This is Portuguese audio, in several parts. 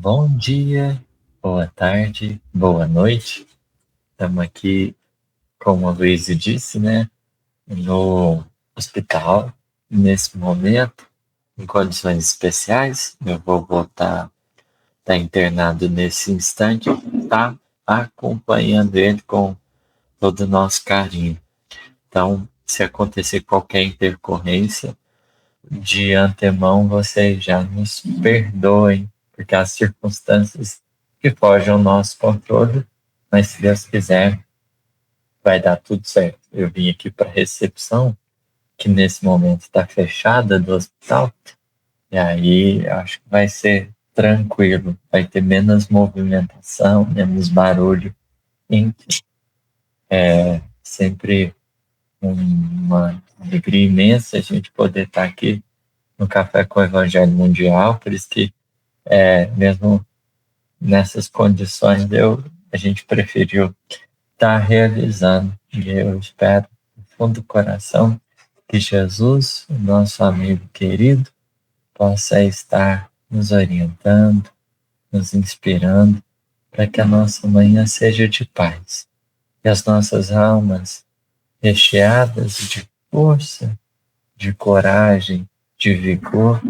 Bom dia, boa tarde, boa noite. Estamos aqui, como a Luísa disse, né, no hospital, nesse momento, em condições especiais. Eu vou voltar, tá internado nesse instante, tá acompanhando ele com todo o nosso carinho. Então, se acontecer qualquer intercorrência, de antemão vocês já nos perdoem, porque as circunstâncias que fogem ao nosso controle, mas se Deus quiser, vai dar tudo certo. Eu vim aqui para a recepção, que nesse momento está fechada do hospital, e aí acho que vai ser tranquilo, vai ter menos movimentação, menos barulho, enfim, sempre uma alegria imensa a gente poder estar aqui no Café com o Evangelho Mundial, por isso que mesmo nessas condições a gente preferiu estar realizando. E eu espero, do fundo do coração, que Jesus, o nosso amigo querido, possa estar nos orientando, nos inspirando, para que a nossa manhã seja de paz. E as nossas almas recheadas de força, de coragem, de vigor,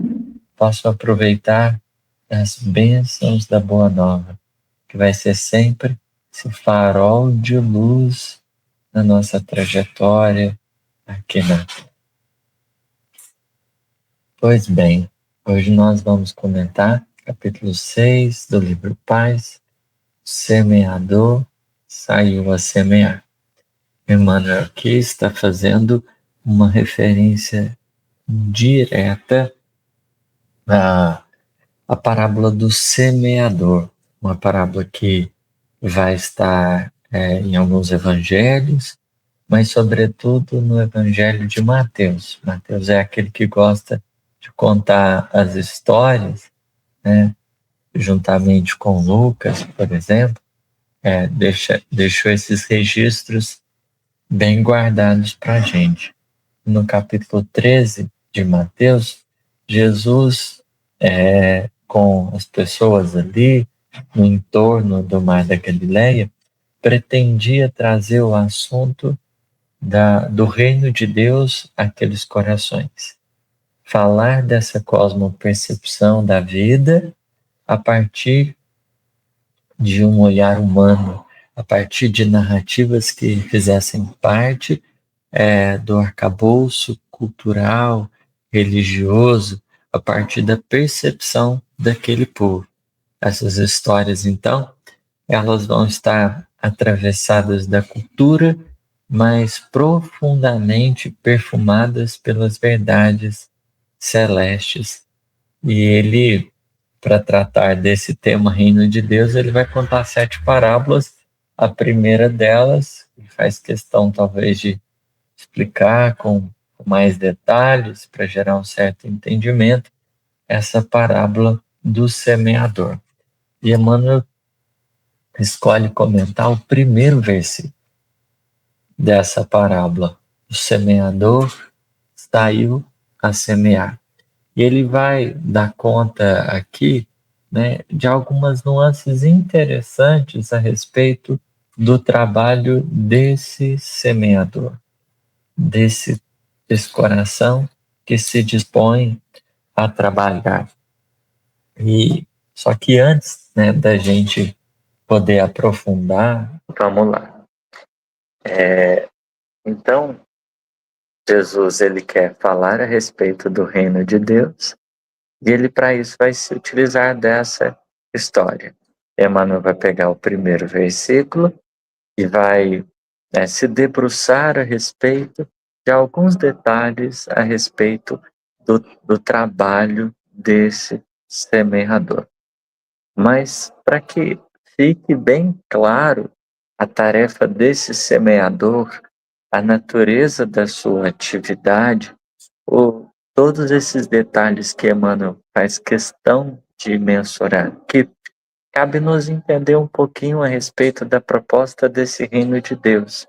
possam aproveitar as bênçãos da Boa Nova, que vai ser sempre esse farol de luz na nossa trajetória aqui na Terra. Pois bem, hoje nós vamos comentar capítulo 6 do livro Paz, Semeador saiu a semear. Emmanuel aqui está fazendo uma referência direta à parábola do semeador, uma parábola que vai estar em alguns evangelhos, mas sobretudo no evangelho de Mateus. Mateus é aquele que gosta de contar as histórias, né, juntamente com Lucas, por exemplo, deixou esses registros bem guardados para a gente. No capítulo 13 de Mateus, Jesus, com as pessoas ali no entorno do Mar da Galileia, pretendia trazer o assunto do reino de Deus àqueles corações. Falar dessa cosmopercepção da vida a partir de um olhar humano, a partir de narrativas que fizessem parte do arcabouço cultural, religioso, a partir da percepção daquele povo. Essas histórias, então, elas vão estar atravessadas da cultura, mas profundamente perfumadas pelas verdades celestes. E ele, para tratar desse tema Reino de Deus, ele vai contar 7 parábolas. A primeira delas, ele faz questão talvez de explicar com mais detalhes para gerar um certo entendimento, essa parábola do semeador. E Emmanuel escolhe comentar o primeiro versículo dessa parábola. O semeador saiu a semear. E ele vai dar conta aqui, né, de algumas nuances interessantes a respeito do trabalho desse semeador, desse coração que se dispõe a trabalhar. E só que antes, né, da gente poder aprofundar, vamos lá. Então, Jesus ele quer falar a respeito do reino de Deus e ele para isso vai se utilizar dessa história. Emmanuel vai pegar o primeiro versículo e vai se debruçar a respeito de alguns detalhes a respeito do trabalho desse semeador. Mas para que fique bem claro a tarefa desse semeador, a natureza da sua atividade, todos esses detalhes que Emmanuel faz questão de mensurar, que cabe nos entender um pouquinho a respeito da proposta desse reino de Deus.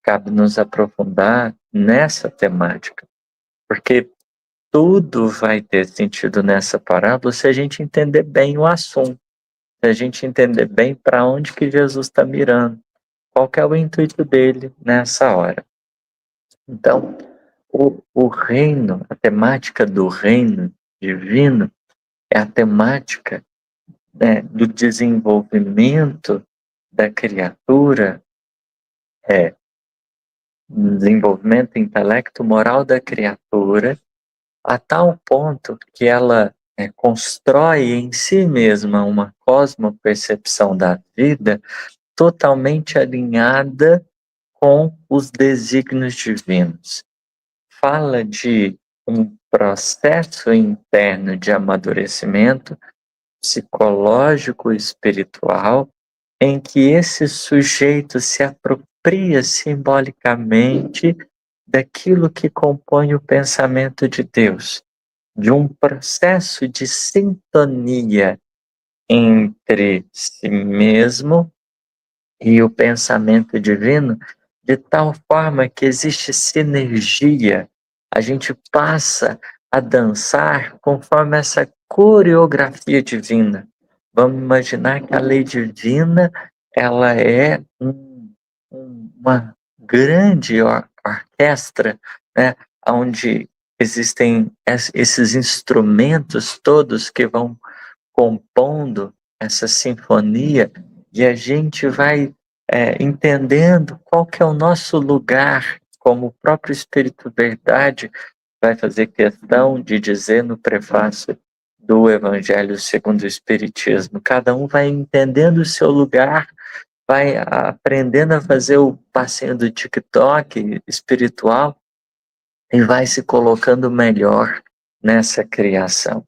Cabe nos aprofundar nessa temática, porque tudo vai ter sentido nessa parábola se a gente entender bem o assunto. da gente entender bem para onde que Jesus está mirando, qual que é o intuito dele nessa hora. Então, o reino, a temática do reino divino é a temática, né, do desenvolvimento da criatura, desenvolvimento intelecto moral da criatura, a tal ponto que ela constrói em si mesma uma cosmopercepção da vida totalmente alinhada com os desígnios divinos. Fala de um processo interno de amadurecimento psicológico e espiritual em que esse sujeito se apropria simbolicamente daquilo que compõe o pensamento de Deus, de um processo de sintonia entre si mesmo e o pensamento divino, de tal forma que existe sinergia, a gente passa a dançar conforme essa coreografia divina. Vamos imaginar que a lei divina ela é uma grande orquestra, né, onde existem esses instrumentos todos que vão compondo essa sinfonia e a gente vai entendendo qual que é o nosso lugar, como o próprio Espírito Verdade vai fazer questão de dizer no prefácio do Evangelho segundo o Espiritismo. Cada um vai entendendo o seu lugar, vai aprendendo a fazer o passinho do TikTok espiritual e vai se colocando melhor nessa criação.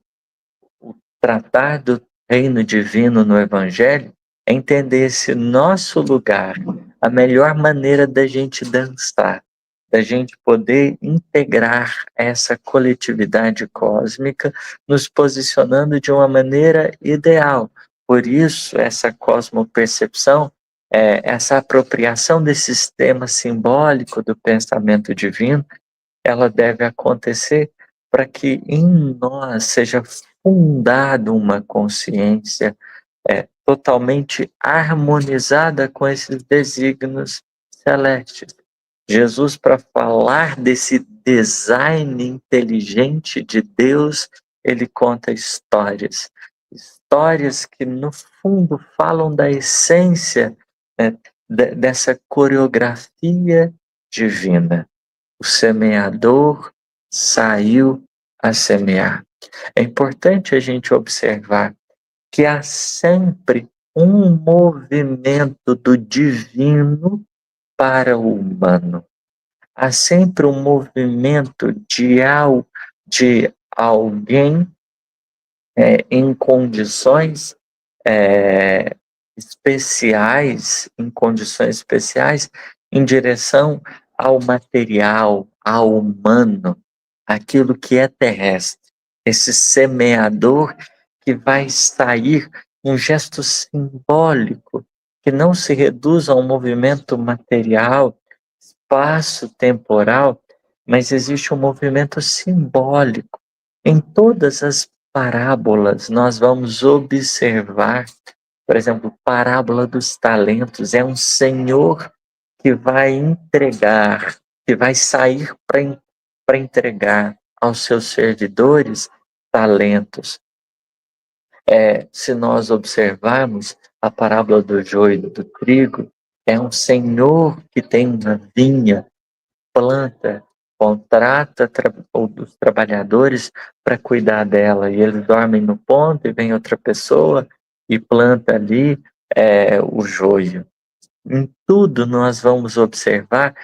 O tratar do reino divino no Evangelho é entender esse nosso lugar, a melhor maneira da gente dançar, da gente poder integrar essa coletividade cósmica, nos posicionando de uma maneira ideal. Por isso, essa cosmopercepção, essa apropriação desse sistema simbólico do pensamento divino, ela deve acontecer para que em nós seja fundada uma consciência totalmente harmonizada com esses desígnios celestes. Jesus, para falar desse design inteligente de Deus, ele conta histórias. Histórias que, no fundo, falam da essência, né, dessa coreografia divina. O semeador saiu a semear. É importante a gente observar que há sempre um movimento do divino para o humano. Há sempre um movimento de alguém em condições especiais, em direção ao material, ao humano, aquilo que é terrestre. Esse semeador que vai sair um gesto simbólico, que não se reduz a um movimento material, espaço-temporal, mas existe um movimento simbólico. Em todas as parábolas, nós vamos observar, por exemplo, parábola dos talentos, é um senhor que vai entregar, que vai sair para entregar aos seus servidores talentos. Se nós observarmos a parábola do joio e do trigo, é um senhor que tem uma vinha, planta, contrata os trabalhadores para cuidar dela, e eles dormem no ponto e vem outra pessoa e planta ali o joio. Em tudo nós vamos observar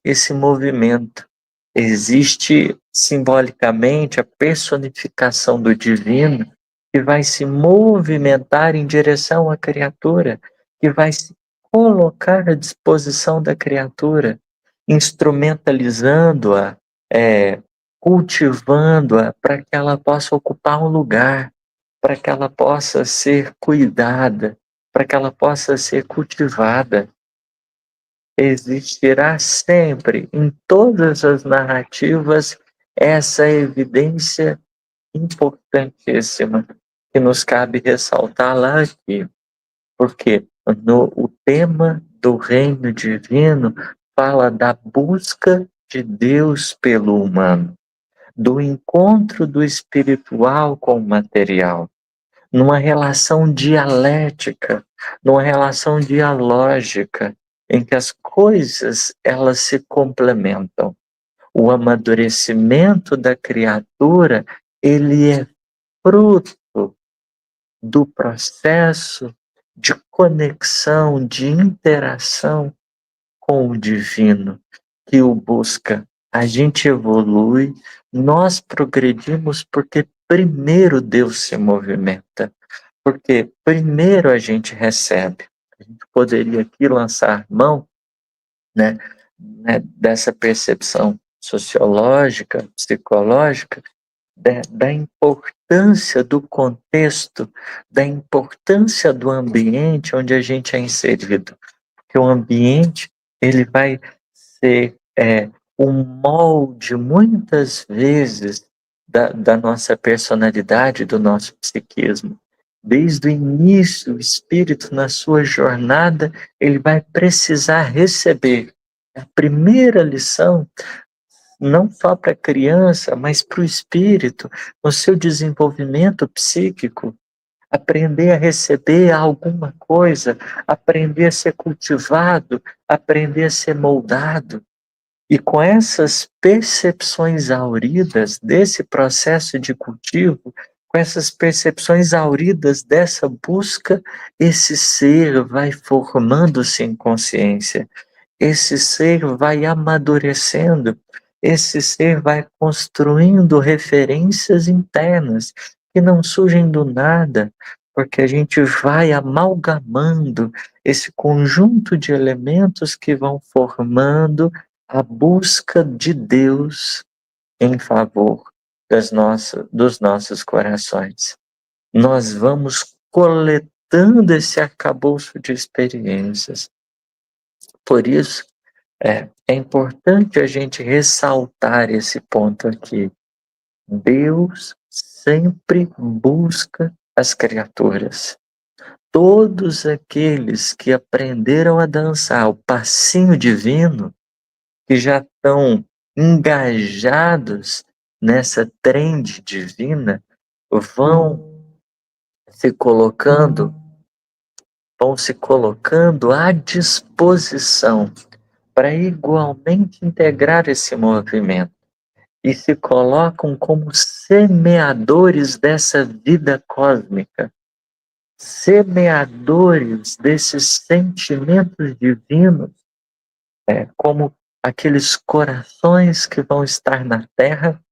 esse movimento. Existe simbolicamente a personificação do divino que vai se movimentar em direção à criatura, que vai se colocar à disposição da criatura, instrumentalizando-a, cultivando-a para que ela possa ocupar um lugar, para que ela possa ser cuidada, para que ela possa ser cultivada. Existirá sempre, em todas as narrativas, essa evidência importantíssima, que nos cabe ressaltá-la aqui, porque o tema do reino divino fala da busca de Deus pelo humano, do encontro do espiritual com o material, numa relação dialética, numa relação dialógica, em que as coisas elas se complementam. O amadurecimento da criatura, ele é fruto do processo de conexão, de interação com o divino, que o busca. A gente evolui, nós progredimos porque primeiro Deus se movimenta, porque primeiro a gente recebe. A gente poderia aqui lançar mão, né, dessa percepção sociológica, psicológica, da importância do contexto, da importância do ambiente onde a gente é inserido. Porque o ambiente ele vai ser um molde, muitas vezes, da nossa personalidade, do nosso psiquismo. Desde o início, o espírito, na sua jornada, ele vai precisar receber. A primeira lição, não só para a criança, mas para o espírito, no seu desenvolvimento psíquico, aprender a receber alguma coisa, aprender a ser cultivado, aprender a ser moldado. E com essas percepções auridas desse processo de cultivo, com essas percepções auridas dessa busca, esse ser vai formando-se em consciência, esse ser vai amadurecendo, esse ser vai construindo referências internas que não surgem do nada, porque a gente vai amalgamando esse conjunto de elementos que vão formando a busca de Deus em favor dos nossos corações. Nós vamos coletando esse arcabouço de experiências. Por isso, é importante a gente ressaltar esse ponto aqui. Deus sempre busca as criaturas. Todos aqueles que aprenderam a dançar o passinho divino, que já estão engajados nessa trend divina, vão se colocando, à disposição para igualmente integrar esse movimento e se colocam como semeadores dessa vida cósmica, semeadores desses sentimentos divinos, como aqueles corações que vão estar na Terra,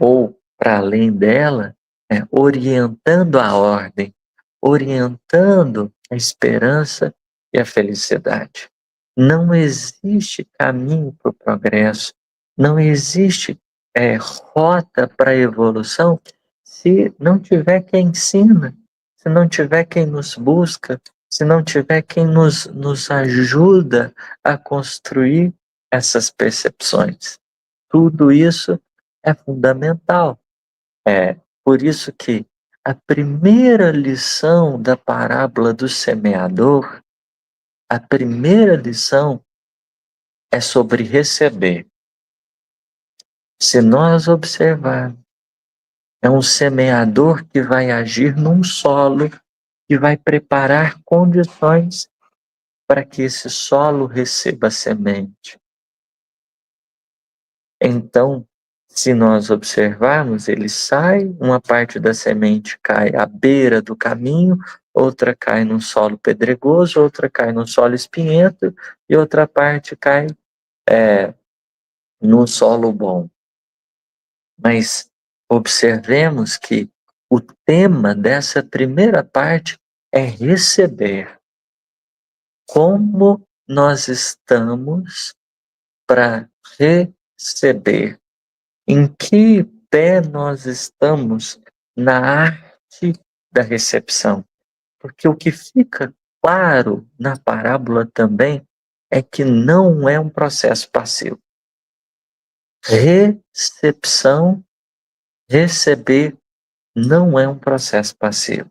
ou para além dela, orientando a ordem, orientando a esperança e a felicidade. Não existe caminho para o progresso, não existe rota para a evolução se não tiver quem ensina, se não tiver quem nos busca, se não tiver quem nos ajuda a construir essas percepções. Tudo isso é fundamental. Por isso que a primeira lição da parábola do semeador, a primeira lição é sobre receber. Se nós observarmos, é um semeador que vai agir num solo e vai preparar condições para que esse solo receba semente. Então, se nós observarmos, ele sai, uma parte da semente cai à beira do caminho, outra cai num solo pedregoso, outra cai num solo espinhento e outra parte cai num solo bom. Mas observemos que o tema dessa primeira parte é receber. Como nós estamos para receber? Em que pé nós estamos na arte da recepção? Porque o que fica claro na parábola também é que não é um processo passivo. Recepção, receber, não é um processo passivo,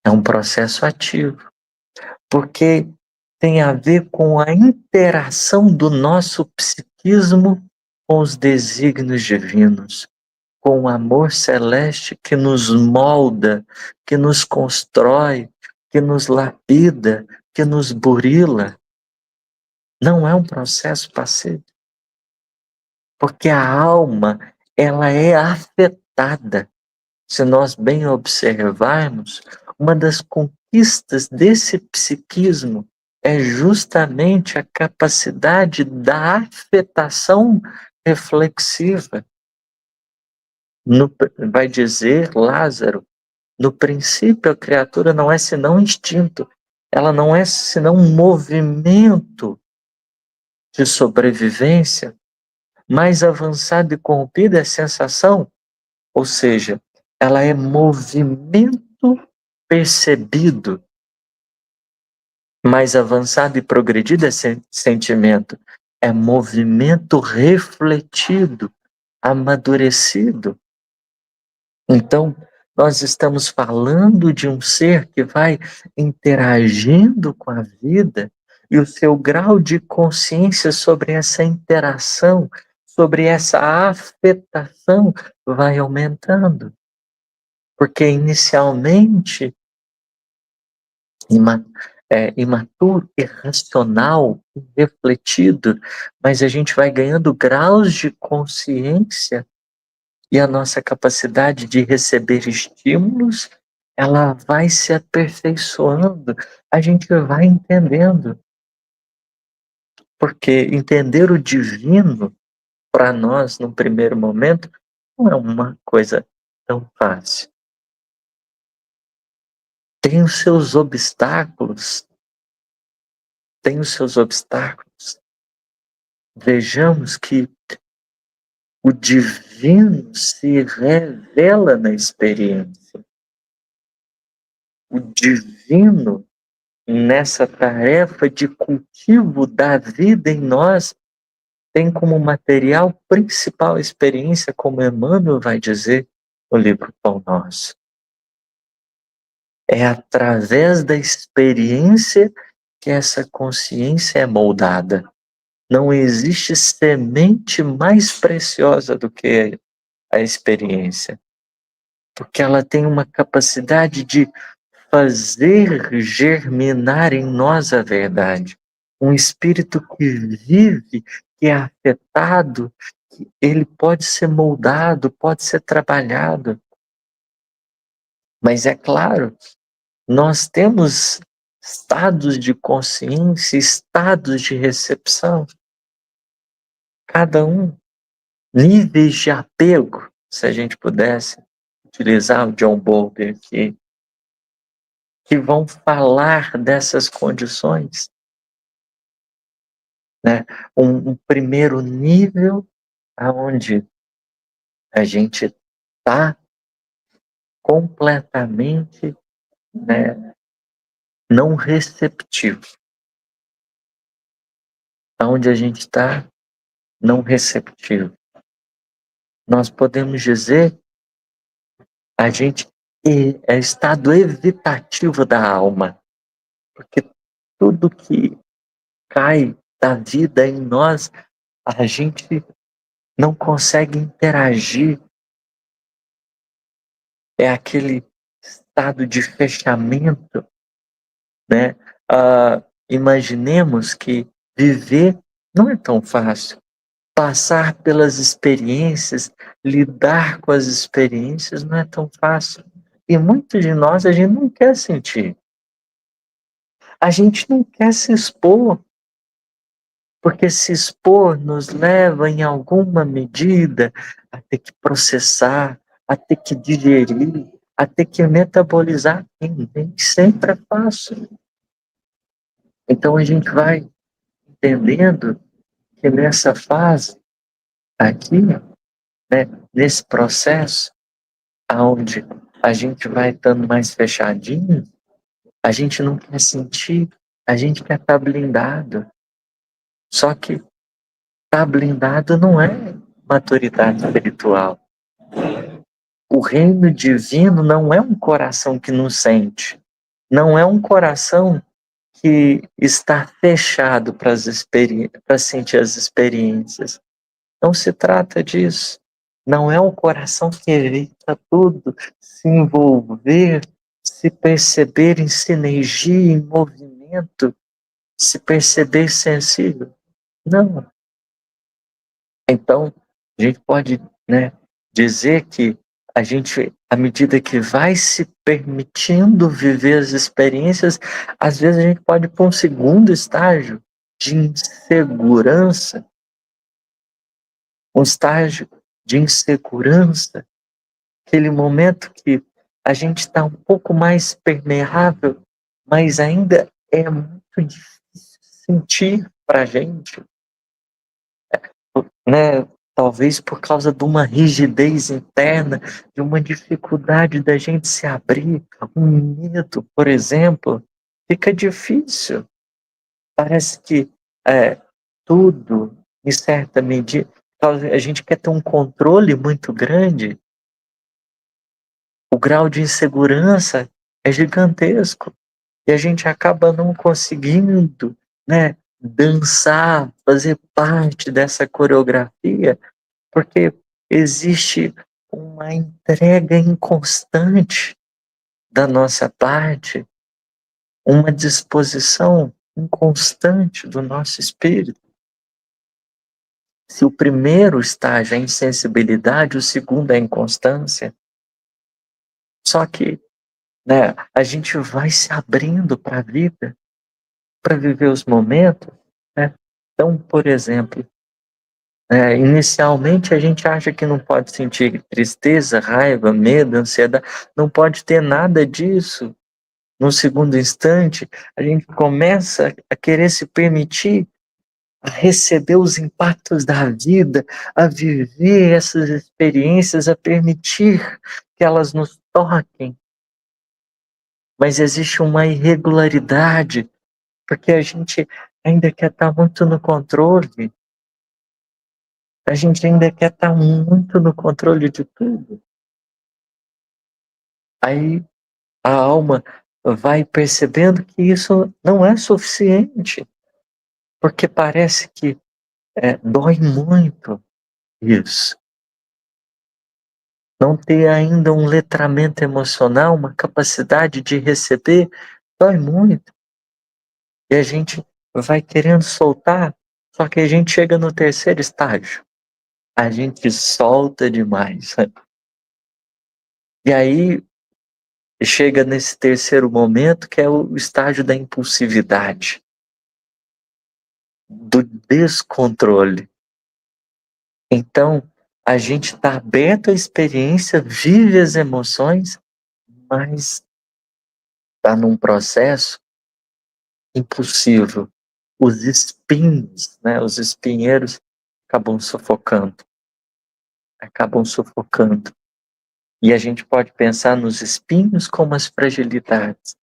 é um processo ativo, porque tem a ver com a interação do nosso psiquismo com os desígnios divinos, com o amor celeste que nos molda, que nos constrói, que nos lapida, que nos burila. Não é um processo passivo, porque a alma, ela é afetada. Se nós bem observarmos, uma das conquistas desse psiquismo é justamente a capacidade da afetação reflexiva. Vai dizer Lázaro, no princípio a criatura não é senão instinto, ela não é senão um movimento de sobrevivência. Mais avançada e corrompida é a sensação, ou seja, ela é movimento percebido. Mais avançado e progredido é sentimento, é movimento refletido, amadurecido. Então, nós estamos falando de um ser que vai interagindo com a vida e o seu grau de consciência sobre essa interação, sobre essa afetação, vai aumentando. Porque inicialmente imaturo, irracional, irrefletido, mas a gente vai ganhando graus de consciência e a nossa capacidade de receber estímulos, ela vai se aperfeiçoando, a gente vai entendendo. Porque entender o divino, para nós, no primeiro momento, não é uma coisa tão fácil. Tem os seus obstáculos, tem os seus obstáculos. Vejamos que o divino se revela na experiência. O divino, nessa tarefa de cultivo da vida em nós, tem como material principal a experiência, como Emmanuel vai dizer no livro Pão Nosso. É através da experiência que essa consciência é moldada. Não existe semente mais preciosa do que a experiência, porque ela tem uma capacidade de fazer germinar em nós a verdade. Um espírito que vive, que é afetado, ele pode ser moldado, pode ser trabalhado. Mas é claro, nós temos estados de consciência, estados de recepção, cada um, níveis de apego, se a gente pudesse utilizar o John Bowlby aqui, que vão falar dessas condições. Né? Um primeiro nível aonde a gente está completamente, né, não receptivo. Aonde a gente está não receptivo. Nós podemos dizer, a gente é estado evitativo da alma, porque tudo que cai da vida em nós, a gente não consegue interagir. É aquele estado de fechamento, né? Imaginemos que viver não é tão fácil. Passar pelas experiências, lidar com as experiências não é tão fácil. E muitos de nós a gente não quer sentir. A gente não quer se expor, porque se expor nos leva em alguma medida a ter que processar, a ter que digerir, a ter que metabolizar. E nem sempre é fácil. Então a gente vai entendendo que nessa fase aqui, né, nesse processo, aonde a gente vai estando mais fechadinho, a gente não quer sentir, a gente quer estar blindado. Só que estar blindado não é maturidade espiritual. O reino divino não é um coração que não sente, não é um coração que está fechado para sentir as experiências. Não se trata disso. Não é um coração que evita tudo, se envolver, se perceber em sinergia, em movimento, se perceber sensível. Não. Então, a gente pode, né, dizer que a gente, à medida que vai se permitindo viver as experiências, às vezes a gente pode ir para um segundo estágio de insegurança, um estágio de insegurança, aquele momento que a gente está um pouco mais permeável, mas ainda é muito difícil sentir para a gente, né? Talvez por causa de uma rigidez interna, de uma dificuldade da gente se abrir, um medo, por exemplo, fica difícil. Parece que tudo, em certa medida, a gente quer ter um controle muito grande, o grau de insegurança é gigantesco e a gente acaba não conseguindo, né, dançar, fazer parte dessa coreografia, porque existe uma entrega inconstante da nossa parte, uma disposição inconstante do nosso espírito. Se o primeiro estágio é a insensibilidade, o segundo é a inconstância. Só que, né, a gente vai se abrindo para a vida, para viver os momentos, né? Então, por exemplo, inicialmente a gente acha que não pode sentir tristeza, raiva, medo, ansiedade, não pode ter nada disso. No segundo instante, a gente começa a querer se permitir a receber os impactos da vida, a viver essas experiências, a permitir que elas nos toquem. Mas existe uma irregularidade, porque a gente ainda quer estar muito no controle, a gente ainda quer estar muito no controle de tudo. Aí a alma vai percebendo que isso não é suficiente, porque parece que dói muito isso. Não ter ainda um letramento emocional, uma capacidade de receber, dói muito. E a gente vai querendo soltar, só que a gente chega no terceiro estágio. A gente solta demais. E aí chega nesse terceiro momento, que é o estágio da impulsividade, do descontrole. Então, a gente está aberto à experiência, vive as emoções, mas está num processo impulsivo. Os espinhos, né, os espinheiros acabam sufocando, acabam sufocando. E a gente pode pensar nos espinhos como as fragilidades.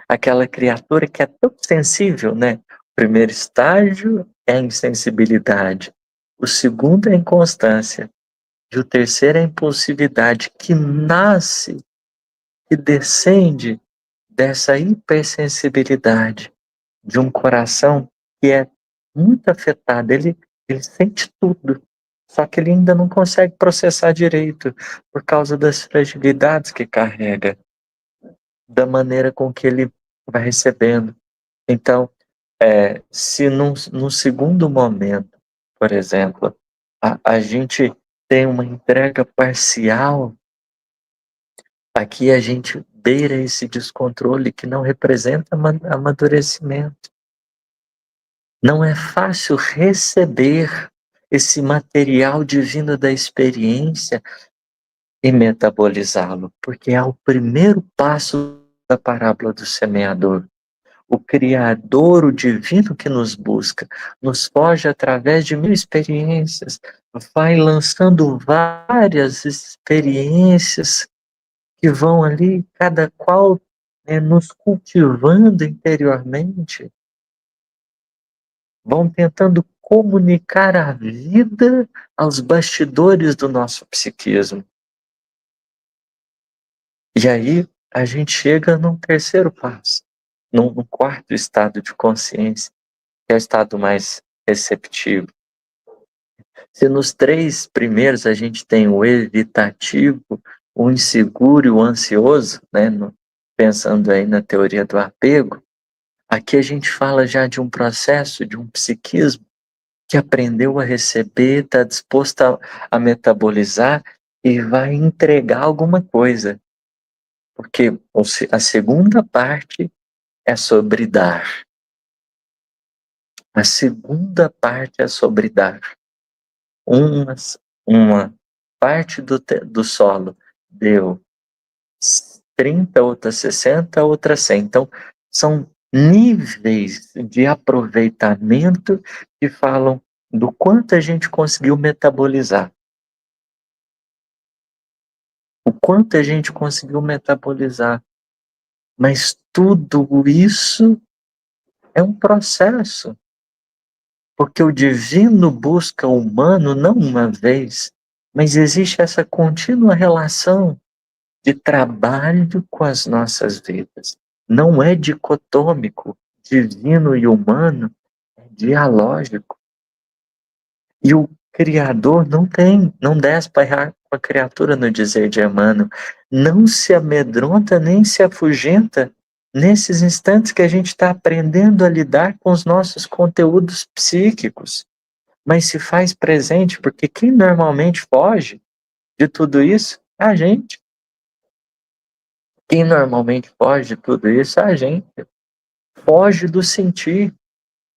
Aquela criatura que é tão sensível, né? O primeiro estágio é a insensibilidade. O segundo é a inconstância. E o terceiro é a impulsividade, que nasce e descende dessa hipersensibilidade de um coração que é muito afetado. Ele sente tudo, só que ele ainda não consegue processar direito por causa das fragilidades que carrega, da maneira com que ele vai recebendo. Então, se num segundo momento, por exemplo, a gente tem uma entrega parcial, aqui a gente beira esse descontrole que não representa amadurecimento. Não é fácil receber esse material divino da experiência e metabolizá-lo, porque é o primeiro passo da parábola do semeador. O Criador, o divino que nos busca, nos foge através de mil experiências, vai lançando várias experiências que vão ali, cada qual nos cultivando interiormente, vão tentando comunicar a vida aos bastidores do nosso psiquismo. E aí a gente chega num terceiro passo, num quarto estado de consciência, que é o estado mais receptivo. Se nos três primeiros a gente tem o evitativo, o inseguro e o ansioso, né, pensando aí na teoria do apego, aqui a gente fala já de um processo, de um psiquismo que aprendeu a receber, está disposto a metabolizar e vai entregar alguma coisa. Porque a segunda parte é sobre dar. A segunda parte é sobre dar. Uma parte do solo deu 30, outra 60, outra 100. Então, são níveis de aproveitamento que falam do quanto a gente conseguiu metabolizar. O quanto a gente conseguiu metabolizar. Mas tudo isso é um processo. Porque o divino busca o humano não uma vez, mas existe essa contínua relação de trabalho com as nossas vidas. Não é dicotômico, divino e humano, é dialógico. E o Criador não desce para errar com a criatura no dizer de Emmanuel, não se amedronta nem se afugenta nesses instantes que a gente está aprendendo a lidar com os nossos conteúdos psíquicos, mas se faz presente, porque quem normalmente foge de tudo isso é a gente. Quem normalmente foge de tudo isso é a gente. Foge do sentir,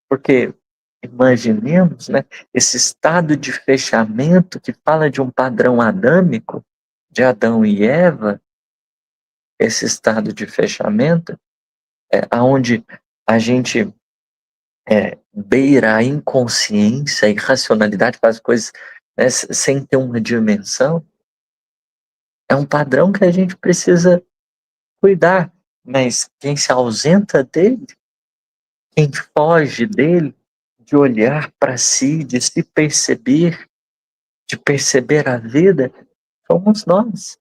porque imaginemos, né, esse estado de fechamento que fala de um padrão adâmico, de Adão e Eva, esse estado de fechamento, onde a gente beira a inconsciência, a irracionalidade, faz coisas, né, sem ter uma dimensão, é um padrão que a gente precisa cuidar, mas quem se ausenta dele, quem foge dele, de olhar para si, de se perceber, de perceber a vida, somos nós.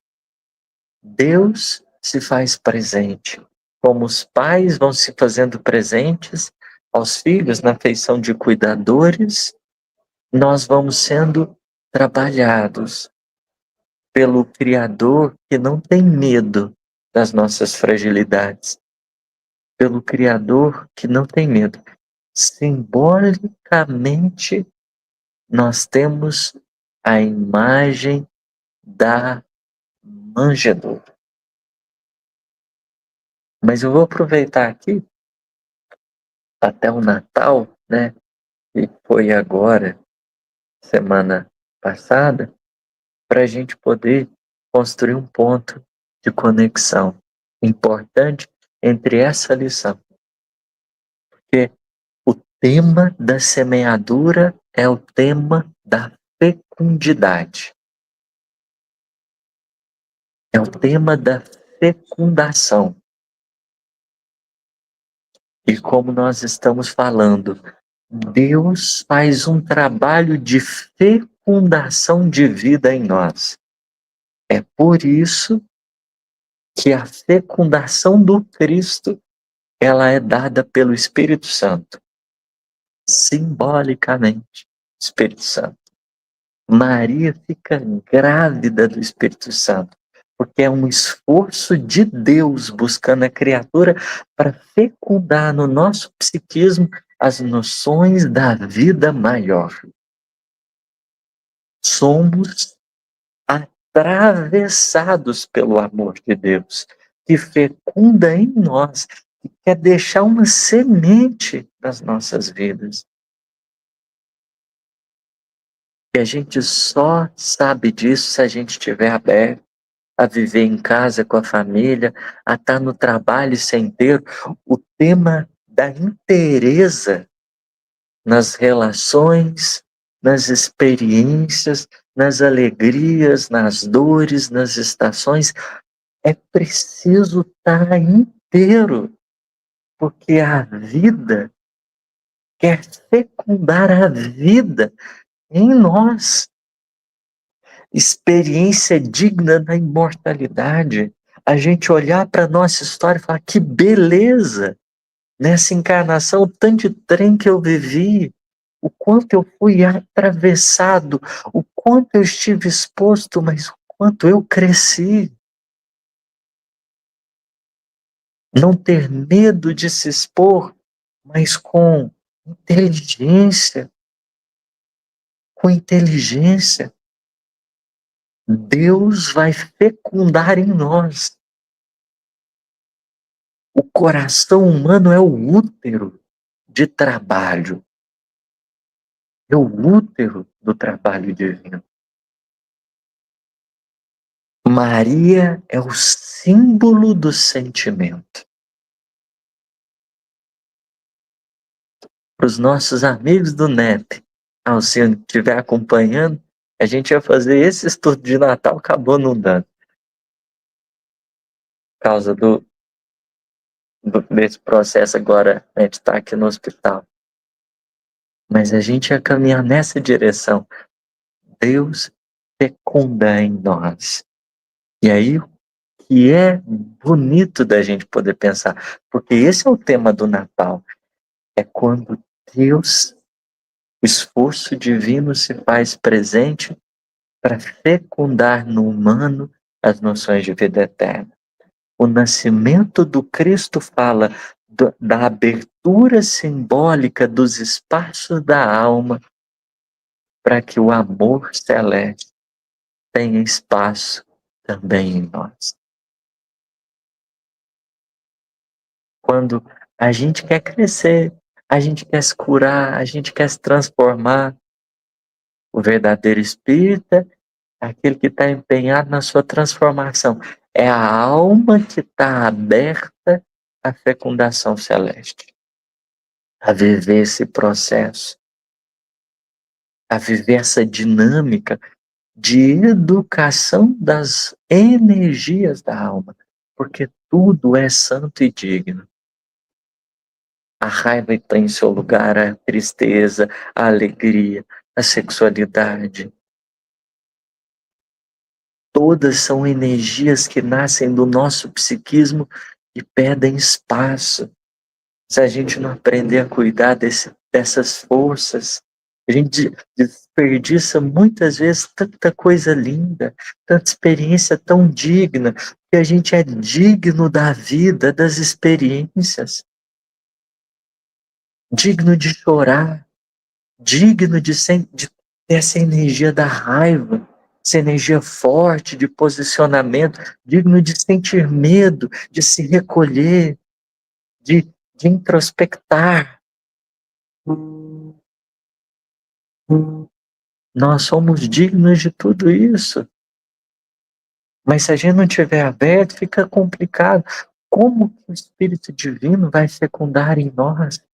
Deus se faz presente. Como os pais vão se fazendo presentes aos filhos na feição de cuidadores, nós vamos sendo trabalhados pelo Criador que não tem medo das nossas fragilidades, pelo Criador que não tem medo. Simbolicamente, nós temos a imagem da manjedoura. Mas eu vou aproveitar aqui, até o Natal, né, que foi agora, semana passada, para a gente poder construir um ponto de conexão importante entre essa lição. Porque o tema da semeadura é o tema da fecundidade. É o tema da fecundação. E como nós estamos falando, Deus faz um trabalho de fecundação de vida em nós. É por isso que a fecundação do Cristo, ela é dada pelo Espírito Santo. Simbolicamente, Espírito Santo. Maria fica grávida do Espírito Santo, porque é um esforço de Deus buscando a criatura para fecundar no nosso psiquismo as noções da vida maior. Somos atravessados pelo amor de Deus, que fecunda em nós, que quer deixar uma semente nas nossas vidas. E a gente só sabe disso se a gente estiver aberto a viver em casa com a família, a estar no trabalho sem ter o tema da inteireza nas relações, nas experiências, nas alegrias, nas dores, nas estações. É preciso estar inteiro, porque a vida quer fecundar a vida em nós. Experiência digna da imortalidade. a gente olhar para a nossa história e falar: que beleza! Nessa encarnação, o tanto de trem que eu vivi, o quanto eu fui atravessado, o quanto eu estive exposto, mas o quanto eu cresci. Não ter medo de se expor, mas com inteligência, com inteligência, Deus vai fecundar em nós. O coração humano é o útero de trabalho, é o útero do trabalho divino. Maria é o símbolo do sentimento. Para os nossos amigos do NEP, se estiver acompanhando, a gente ia fazer esse estudo de Natal, acabou não dando. Por causa desse processo agora, a gente está aqui no hospital. Mas a gente ia caminhar nessa direção. Deus fecunda em nós. E aí, o que é bonito da gente poder pensar, porque esse é o tema do Natal, é quando Deus, o esforço divino se faz presente para fecundar no humano as noções de vida eterna. O nascimento do Cristo fala da abertura simbólica dos espaços da alma para que o amor celeste tenha espaço também em nós. Quando a gente quer crescer, a gente quer se curar, a gente quer se transformar, o verdadeiro espírita é aquele que está empenhado na sua transformação. É a alma que está aberta à fecundação celeste, a viver esse processo, a viver essa dinâmica de educação das energias da alma, porque tudo é santo e digno. A raiva está em seu lugar, a tristeza, a alegria, a sexualidade. Todas são energias que nascem do nosso psiquismo e pedem espaço. Se a gente não aprender a cuidar dessas forças, a gente desperdiça muitas vezes tanta coisa linda, tanta experiência tão digna, que a gente é digno da vida, das experiências, digno de chorar, digno de ter essa energia da raiva, essa energia forte de posicionamento, digno de sentir medo, de se recolher, de introspectar. Nós somos dignos de tudo isso. Mas se a gente não estiver aberto, fica complicado. Como que o Espírito Divino vai fecundar em nós?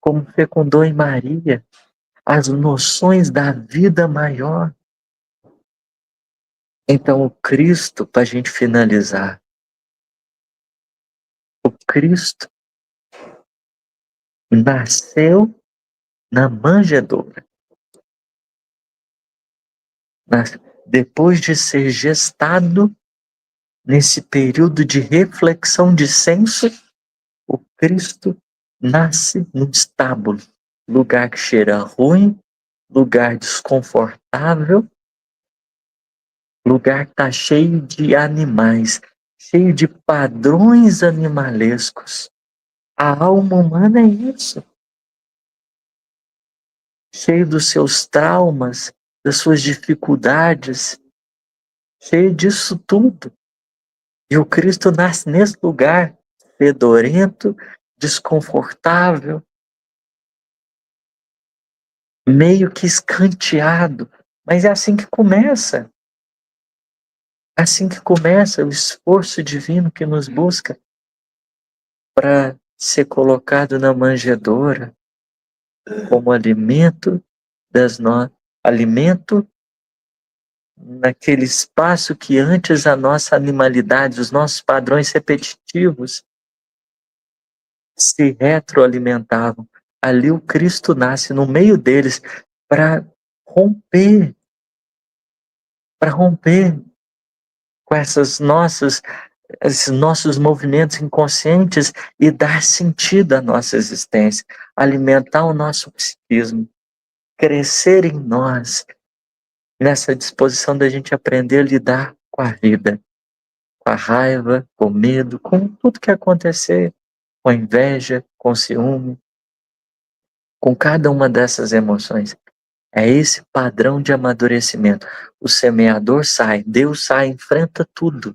Como fecundou em Maria as noções da vida maior? Então, o Cristo, para a gente finalizar, o Cristo nasceu na manjedoura. Depois de ser gestado, nesse período de reflexão de senso, o Cristo nasce num estábulo, lugar que cheira ruim, lugar desconfortável, lugar que está cheio de animais, cheio de padrões animalescos. A alma humana é isso. Cheio dos seus traumas, das suas dificuldades, cheio disso tudo. E o Cristo nasce nesse lugar, fedorento, desconfortável, meio que escanteado. Mas é assim que começa. É assim que começa o esforço divino que nos busca para ser colocado na manjedoura como alimento alimento naquele espaço que antes a nossa animalidade, os nossos padrões repetitivos se retroalimentavam. Ali o Cristo nasce no meio deles para romper, com esses nossos movimentos inconscientes e dar sentido à nossa existência, alimentar o nosso psiquismo, crescer em nós, nessa disposição da gente aprender a lidar com a vida, com a raiva, com o medo, com tudo que acontecer, com a inveja, com o ciúme, com cada uma dessas emoções. É esse padrão de amadurecimento. O semeador sai, Deus sai, enfrenta tudo,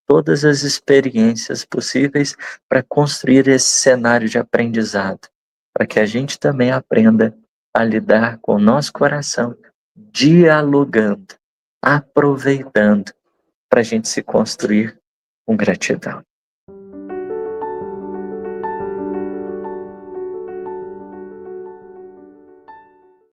todas as experiências possíveis para construir esse cenário de aprendizado, para que a gente também aprenda a lidar com o nosso coração, dialogando, aproveitando, para a gente se construir com gratidão.